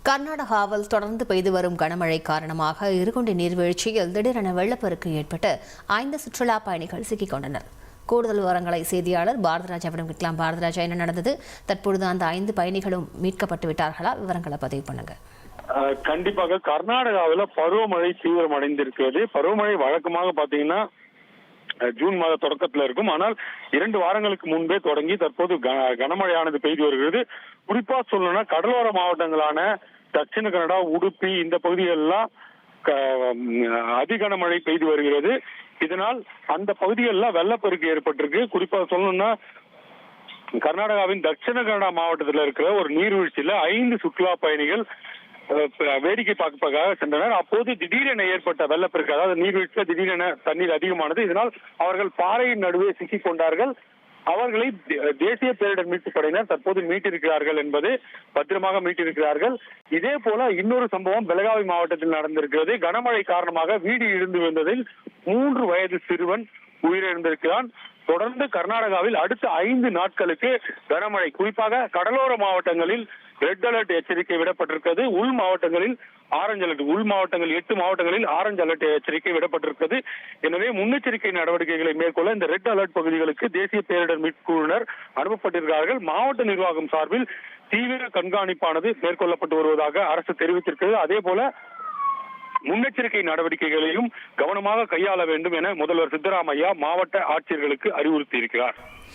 கர்நாடகாவில் தொடர்ந்து பெய்து வரும் கனமழை காரணமாக இருகொண்டி நீர்வீழ்ச்சியில் திடீரென வெள்ளப்பெருக்கு ஏற்பட்டு 5 சுற்றுலா பயணிகள் சிக்கிக் கொண்டனர். கூடுதல் விவரங்களை செய்தியாளர் பாரதராஜாவிடம் கேட்கலாம். பாரதராஜா, என்ன நடந்தது? தற்பொழுது அந்த 5 பயணிகளும் மீட்கப்பட்டு விட்டார்களா? விவரங்களை பதிவு பண்ணுங்க. கண்டிப்பாக கர்நாடகாவில் பருவமழை தீவிரம் அடைந்திருக்கிறது. பருவமழை வழக்கமாக பாத்தீங்கன்னா ஜூன் மாத தொடக்கத்துல இருக்கும். ஆனால் 2 வாரங்களுக்கு முன்பே தொடங்கி தற்போது கனமழையானது பெய்து வருகிறது. குறிப்பா சொல்லணும்னா கடலோர மாவட்டங்களான தட்சிண கன்னடா, உடுப்பி இந்த பகுதிகளெல்லாம் அதிகனமழை பெய்து வருகிறது. இதனால் அந்த பகுதிகளில் வெள்ளப்பெருக்கு ஏற்பட்டிருக்கு. குறிப்பா சொல்லணும்னா கர்நாடகாவின் தட்சிண கன்னடா மாவட்டத்தில் இருக்கிற ஒரு நீர்வீழ்ச்சியில 5 சுற்றுலா பயணிகள் வேடிக்கை பார்ப்பதற்காக சென்றனர். அப்போது திடீரென ஏற்பட்ட வெள்ளப்பெருக்கு, அதாவது நீர்வீழ்ச்சியில் திடீரென தண்ணீர் அதிகமானது. இதனால் அவர்கள் பாறையின் நடுவே சிக்கிக் கொண்டார்கள். அவர்களை தேசிய பேரிடர் மீட்பு படையினர் தற்போது மீட்டிருக்கிறார்கள் என்பது பத்திரமாக மீட்டிருக்கிறார்கள். இதே போல இன்னொரு சம்பவம் பெலகாவி மாவட்டத்தில் நடந்திருக்கிறது. கனமழை காரணமாக வீடு இடிந்து விழுந்ததில் 3 வயது சிறுவன் உயிரிழந்திருக்கிறான். தொடர்ந்து கர்நாடகாவில் அடுத்த 5 நாட்களுக்கு கனமழை, குறிப்பாக கடலோர மாவட்டங்களில் ரெட் அலர்ட் எச்சரிக்கை விடப்பட்டிருக்கிறது. உள் மாவட்டங்களில் ஆரஞ்சு அலர்ட், உள் மாவட்டங்கள் 8 மாவட்டங்களில் ஆரஞ்சு அலர்ட் எச்சரிக்கை விடப்பட்டிருக்கிறது. எனவே முன்னெச்சரிக்கை நடவடிக்கைகளை மேற்கொள்ள இந்த ரெட் அலர்ட் பகுதிகளுக்கு தேசிய பேரிடர் மீட்பு குழுவினர் அனுப்பப்பட்டிருக்கிறார்கள். மாவட்ட நிர்வாகம் சார்பில் தீவிர கண்காணிப்பானது மேற்கொள்ளப்பட்டு வருவதாக அரசு தெரிவித்திருக்கிறது. அதே போல முன்னெச்சரிக்கை நடவடிக்கைகளையும் கவனமாக கையாள வேண்டும் என முதல்வர் சித்தராமையா மாவட்ட ஆட்சியர்களுக்கு அறிவுறுத்தி இருக்கிறார்.